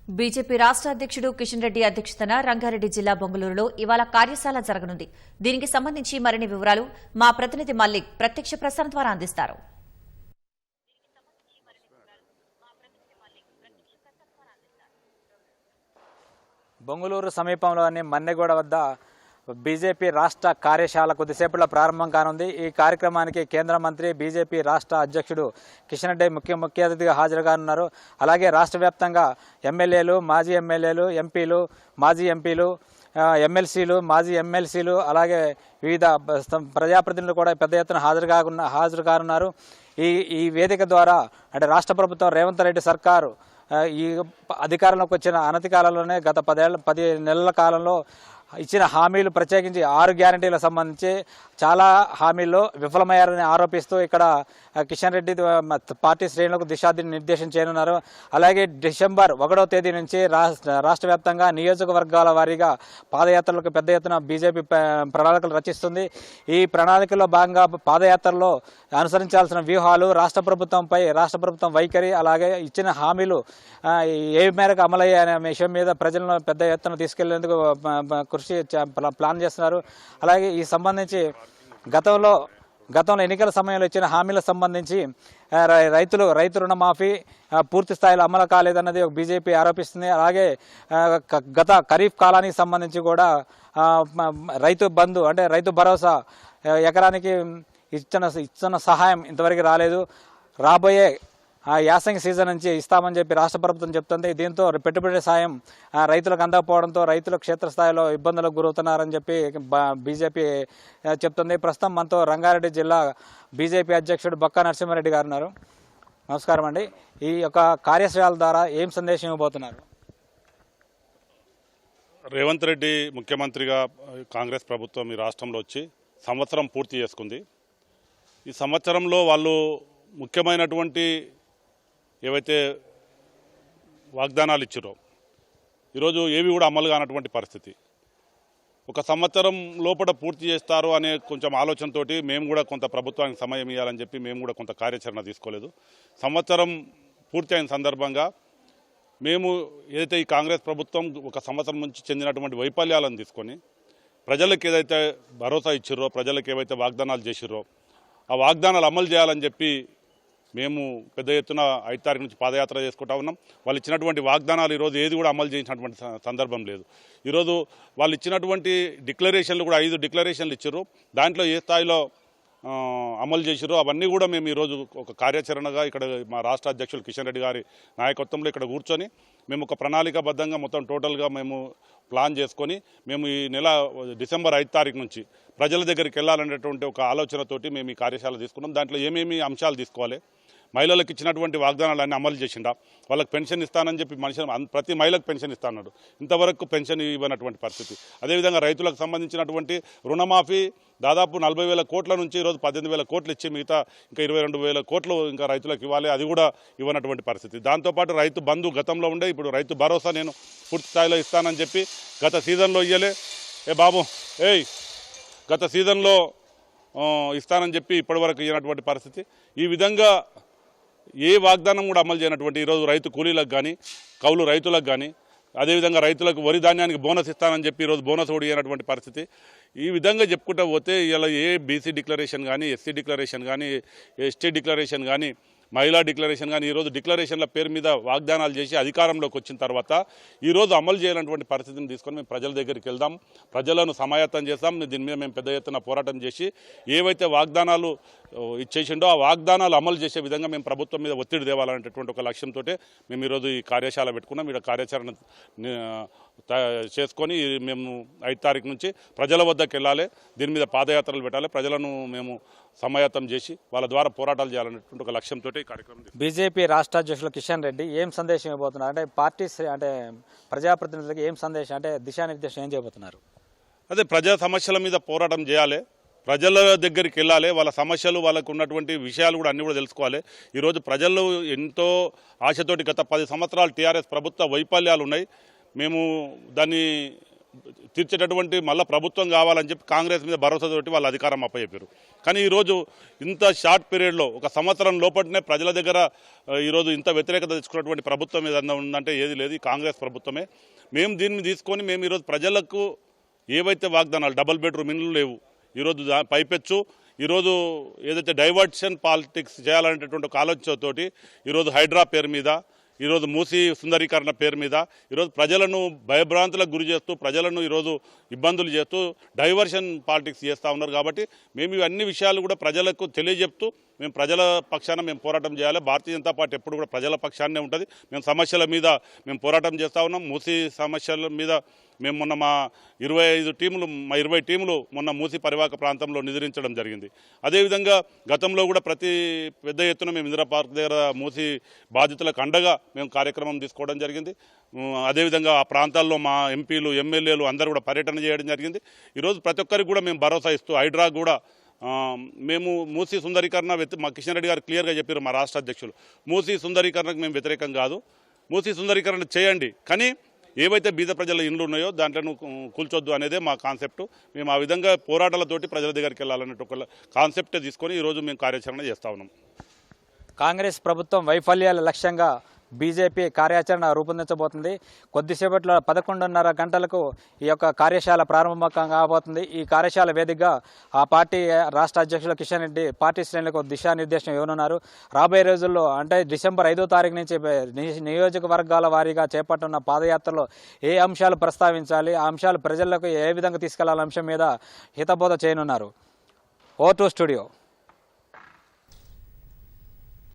BJP రాష్ట్ర అధ్యక్షుడు కిషన్ రెడ్డి అధ్యక్షతన రంగారెడ్డి జిల్లా బొంగళూరులో ఇవాళ కార్యశాల జరగనుంది. దీనికి సంబంధించి మరిన్ని వివరాలు మా ప్రతినిధి మల్లిక్ ప్రత్యక్ష ప్రసారం ద్వారా అందిస్తారు. బొంగళూరు సమీపంలోని మన్నెగూడ వద్ద బీజేపీ రాష్ట్ర కార్యశాల కొద్దిసేపట్లో ప్రారంభం కానుంది. ఈ కార్యక్రమానికి కేంద్ర మంత్రి బీజేపీ రాష్ట్ర అధ్యక్షుడు కిషన్ రెడ్డి ముఖ్య అతిథిగా హాజరు కానున్నారు. అలాగే రాష్ట్ర వ్యాప్తంగా ఎమ్మెల్యేలు, మాజీ ఎమ్మెల్యేలు, ఎంపీలు, మాజీ ఎంపీలు, ఎమ్మెల్సీలు, మాజీ ఎమ్మెల్సీలు, అలాగే వివిధ ప్రజాప్రతినిధులు కూడా పెద్ద ఎత్తున హాజరు కానున్నారు. ఈ వేదిక ద్వారా అంటే రాష్ట్ర ప్రభుత్వం రేవంత్ రెడ్డి సర్కారు ఈ అధికారంలోకి వచ్చిన అనతి కాలంలోనే గత 10 నెలల కాలంలో ఇచ్చిన హామీలు, ప్రత్యేకించి 6 గ్యారంటీలకు సంబంధించి చాలా హామీల్లో విఫలమయ్యారని ఆరోపిస్తూ ఇక్కడ కిషన్ రెడ్డి పార్టీ శ్రేణులకు నిర్దేశం చేయనున్నారు. అలాగే డిసెంబర్ 1వ తేదీ నుంచి రాష్ట్ర వ్యాప్తంగా నియోజకవర్గాల వారీగా పాదయాత్రలకు పెద్ద ఎత్తున బీజేపీ ప్రణాళికలు రచిస్తుంది. ఈ ప్రణాళికల్లో భాగంగా పాదయాత్రలో అనుసరించాల్సిన వ్యూహాలు, రాష్ట్ర ప్రభుత్వం వైఖరి, అలాగే ఇచ్చిన హామీలు ఏ మేరకు అమలయ్యాయనే విషయం మీద ప్రజలను పెద్ద ఎత్తున తీసుకెళ్లేందుకు ప్లాన్ చేస్తున్నారు. అలాగే ఈ సంబంధించి గతంలో ఎన్నికల సమయంలో ఇచ్చిన హామీలకు సంబంధించి రైతు రుణమాఫీ పూర్తి స్థాయిలో అమలు కాలేదన్నది బీజేపీ ఆరోపిస్తుంది. అలాగే గత ఖరీఫ్ కాలానికి సంబంధించి కూడా రైతు బంధు అంటే రైతు భరోసా ఎకరానికి ఇచ్చిన సహాయం ఇంతవరకు రాలేదు. రాబోయే యాసంగి సీజన్ నుంచి ఇస్తామని చెప్పి రాష్ట్ర ప్రభుత్వం చెప్తుంది. దీంతో పెట్టుబడి సాయం రైతులకు అందకపోవడంతో రైతులు క్షేత్రస్థాయిలో ఇబ్బందులకు గురవుతున్నారని చెప్పి బీజేపీ చెప్తుంది. ప్రస్తుతం మనతో రంగారెడ్డి జిల్లా బీజేపీ అధ్యక్షుడు బొక్క నరసింహారెడ్డి గారు ఉన్నారు. నమస్కారం అండి. ఈ యొక్క కార్యశాల ద్వారా ఏం సందేశం ఇవ్వబోతున్నారు? రేవంత్ రెడ్డి ముఖ్యమంత్రిగా కాంగ్రెస్ ప్రభుత్వం ఈ రాష్ట్రంలో వచ్చి సంవత్సరం పూర్తి చేసుకుంది. ఈ సంవత్సరంలో వాళ్ళు ముఖ్యమైనటువంటి ఏవైతే వాగ్దానాలు ఇచ్చారో ఈరోజు ఏవి కూడా అమలు కానటువంటి పరిస్థితి. ఒక సంవత్సరం లోపల పూర్తి చేస్తారు అనే కొంచెం ఆలోచనతోటి మేము కూడా కొంత ప్రభుత్వానికి సమయం ఇవ్వాలని చెప్పి మేము కూడా కొంత కార్యాచరణ తీసుకోలేదు. సంవత్సరం పూర్తి అయిన సందర్భంగా మేము ఏదైతే ఈ కాంగ్రెస్ ప్రభుత్వం ఒక సంవత్సరం నుంచి చెందినటువంటి వైఫల్యాలను తీసుకొని ప్రజలకు ఏదైతే భరోసా ఇచ్చిర్రో, ప్రజలకు ఏవైతే వాగ్దానాలు చేసిర్రో ఆ వాగ్దానాలు అమలు చేయాలని చెప్పి మేము పెద్ద ఎత్తున 5 తారీఖు నుంచి పాదయాత్ర చేసుకుంటా ఉన్నాం. వాళ్ళు ఇచ్చినటువంటి వాగ్దానాలు ఈరోజు ఏది కూడా అమలు చేసినటువంటి సందర్భం లేదు. ఈరోజు వాళ్ళు ఇచ్చినటువంటి డిక్లరేషన్లు కూడా 5 డిక్లరేషన్లు ఇచ్చారు. దాంట్లో ఏ స్థాయిలో అమలు చేసిరో అవన్నీ కూడా మేము ఈరోజు ఒక కార్యాచరణగా ఇక్కడ మా రాష్ట్ర అధ్యక్షులు కిషన్ రెడ్డి గారి నాయకత్వంలో ఇక్కడ కూర్చొని మేము ఒక ప్రణాళికాబద్ధంగా మొత్తం టోటల్గా మేము ప్లాన్ చేసుకొని మేము ఈ నెల డిసెంబర్ 5 తారీఖు నుంచి ప్రజల దగ్గరికి వెళ్ళాలనేటువంటి ఒక ఆలోచనతోటి మేము ఈ కార్యశాల తీసుకున్నాం. దాంట్లో ఏమేమి అంశాలు తీసుకోవాలి, మహిళలకు ఇచ్చినటువంటి వాగ్దానాలన్నీ అమలు చేసిండా, వాళ్ళకి పెన్షన్ ఇస్తానని చెప్పి ప్రతి మహిళకు పెన్షన్ ఇస్తాడు, ఇంతవరకు పెన్షన్ ఇవ్వనటువంటి పరిస్థితి. అదేవిధంగా రైతులకు సంబంధించినటువంటి రుణమాఫీ దాదాపు 40,000 కోట్ల నుంచి ఈరోజు 18,000 కోట్లు ఇచ్చి మిగతా ఇంకా 22,000 కోట్లు ఇంకా రైతులకు ఇవ్వాలి, అది కూడా ఇవ్వనటువంటి పరిస్థితి. దాంతోపాటు రైతు బంధు గతంలో ఉండే ఇప్పుడు రైతు భరోసా నేను పూర్తి స్థాయిలో ఇస్తానని చెప్పి గత సీజన్లో ఇయ్యలే, గత సీజన్లో ఇస్తానని చెప్పి ఇప్పటివరకు ఇవ్వనటువంటి పరిస్థితి. ఈ విధంగా ఏ వాగ్దానం కూడా అమలు చేయనటువంటి ఈరోజు రైతు కూలీలకు కానీ, కౌలు రైతులకు కానీ, అదేవిధంగా రైతులకు వరి ధాన్యానికి బోనస్ ఇస్తానని చెప్పి ఈరోజు బోనస్ కూడా ఇవ్వనటువంటి పరిస్థితి. ఈ విధంగా చెప్పుకుంటూ పోతే ఇలా ఏ బీసీ డిక్లరేషన్ కానీ, ఎస్సీ డిక్లరేషన్ కానీ, ఎస్టీ డిక్లరేషన్ కానీ, మహిళా డిక్లరేషన్ కానీ ఈరోజు డిక్లరేషన్ల పేరు మీద వాగ్దానాలు చేసి అధికారంలోకి వచ్చిన తర్వాత ఈరోజు అమలు చేయాలన్నటువంటి పరిస్థితిని తీసుకొని మేము ప్రజల దగ్గరికి వెళ్దాం, ప్రజలను సమాయత్తం చేస్తాం. దీని మీద మేము పెద్ద ఎత్తున పోరాటం చేసి ఏవైతే వాగ్దానాలు ఇచ్చేసిండో ఆ వాగ్దానాలు అమలు చేసే విధంగా మేము ప్రభుత్వం మీద ఒత్తిడి తేవాలనేటటువంటి ఒక లక్ష్యంతో మేము ఈరోజు ఈ కార్యశాల పెట్టుకున్నాం. ఇక్కడ కార్యాచరణ చేసుకొని మేము 5 తారీఖు నుంచి ప్రజల వద్దకు వెళ్ళాలి, దీని మీద పాదయాత్రలు పెట్టాలి, ప్రజలను మేము సమాయత్తం చేసి వాళ్ళ ద్వారా పోరాటాలు చేయాలనేటువంటి ఒక లక్ష్యంతో ఈ కార్యక్రమం. బీజేపీ రాష్ట్ర అధ్యక్షులు కిషన్ రెడ్డి ఏం సందేశం ఇవ్వబోతున్నారు? అంటే పార్టీ అంటే ప్రజాప్రతినిధులకు ఏం సందేశం అంటే దిశానిర్దేశం ఏం చేయబోతున్నారు? అదే ప్రజా సమస్యల మీద పోరాటం చేయాలి, ప్రజల దగ్గరికి వెళ్ళాలి, వాళ్ళ సమస్యలు, వాళ్ళకు ఉన్నటువంటి విషయాలు కూడా అన్నీ కూడా తెలుసుకోవాలి. ఈరోజు ప్రజలు ఎంతో ఆశతోటి గత 10 సంవత్సరాలు టీఆర్ఎస్ ప్రభుత్వ వైఫల్యాలు ఉన్నాయి, మేము దాన్ని తీర్చేటటువంటి మళ్ళీ ప్రభుత్వం కావాలని చెప్పి కాంగ్రెస్ మీద భరోసాతోటి వాళ్ళు అధికారం అప్పచెప్పారు. కానీ ఈరోజు ఇంత షార్ట్ పీరియడ్లో ఒక సంవత్సరం లోపలనే ప్రజల దగ్గర ఈరోజు ఇంత వ్యతిరేకత తెచ్చుకున్నటువంటి ప్రభుత్వం ఏదన్నా ఉందంటే ఏది లేదు, ఈ కాంగ్రెస్ ప్రభుత్వమే. మేము దీన్ని తీసుకొని మేము ఈరోజు ప్రజలకు ఏవైతే వాగ్దానాలు, డబుల్ బెడ్రూమ్ ఇండ్లు లేవు, ఈరోజు పైపెచ్చు ఈరోజు ఏదైతే డైవర్షన్ పాలిటిక్స్ చేయాలనేటటువంటి ఒక ఆలోచనతోటి ఈరోజు హైడ్రా పేరు మీద, ఈరోజు మూసీ సుందరీకరణ పేరు మీద ఈరోజు ప్రజలను భయభ్రాంతులకు గురి చేస్తూ, ప్రజలను ఈరోజు ఇబ్బందులు చేస్తూ డైవర్షన్ పాలిటిక్స్ చేస్తూ ఉన్నారు. కాబట్టి మేము ఇవన్నీ విషయాలు కూడా ప్రజలకు తెలియజెప్తూ మేము ప్రజల పక్షాన మేము పోరాటం చేయాలి. భారతీయ జనతా పార్టీ ఎప్పుడు కూడా ప్రజల పక్షాన్నే ఉంటుంది. మేము సమస్యల మీద మేము పోరాటం చేస్తూ ఉన్నాం. మూసీ సమస్యల మీద మేము మొన్న మా 20 టీములు మొన్న మూసీ పరివాహక ప్రాంతంలో నిద్రించడం జరిగింది. అదేవిధంగా గతంలో కూడా ప్రతి పెద్ద ఎత్తున మేము ఇందిరా పార్క్ దగ్గర మూసీ బాధితులకు అండగా మేము కార్యక్రమం తీసుకోవడం జరిగింది. అదేవిధంగా ఆ ప్రాంతాల్లో మా ఎంపీలు, ఎమ్మెల్యేలు అందరూ కూడా పర్యటన చేయడం జరిగింది. ఈరోజు ప్రతి ఒక్కరికి కూడా మేము భరోసా ఇస్తూ హైడ్రా కూడా మేము మూసీ సుందరీకరణ మా కిషన్ రెడ్డి గారు క్లియర్గా చెప్పారు, మా రాష్ట్ర అధ్యక్షులు. మూసీ సుందరీకరణకు మేము వ్యతిరేకం కాదు, మూసీ సుందరీకరణ చేయండి, కానీ ఏవైతే బీద ప్రజల ఇండ్లు ఉన్నాయో దాంట్లో కూల్చొద్దు అనేదే మా కాన్సెప్ట్. మేము ఆ విధంగా పోరాటాలతోటి ప్రజల దగ్గరికి వెళ్ళాలనే ఒక కాన్సెప్టే తీసుకొని ఈరోజు మేము కార్యాచరణ చేస్తూ ఉన్నాం. కాంగ్రెస్ ప్రభుత్వం వైఫల్యాల లక్ష్యంగా బీజేపీ కార్యాచరణ రూపొందించబోతుంది. కొద్దిసేపట్లో 11:30 గంటలకు ఈ యొక్క కార్యశాల ప్రారంభం కాబోతుంది. ఈ కార్యశాల వేదికగా ఆ పార్టీ రాష్ట్ర అధ్యక్షులు కిషన్ రెడ్డి పార్టీ శ్రేణులకు దిశానిర్దేశం ఇవ్వనున్నారు. రాబోయే రోజుల్లో అంటే డిసెంబర్ 5వ తారీఖు నుంచి నియోజకవర్గాల వారీగా చేపట్టున్న పాదయాత్రలో ఏ అంశాలు ప్రస్తావించాలి, ఆ అంశాలు ప్రజలకు ఏ విధంగా తీసుకెళ్లాలనే అంశం మీద హితబోధ చేయనున్నారు. ఓ2 స్టూడియో.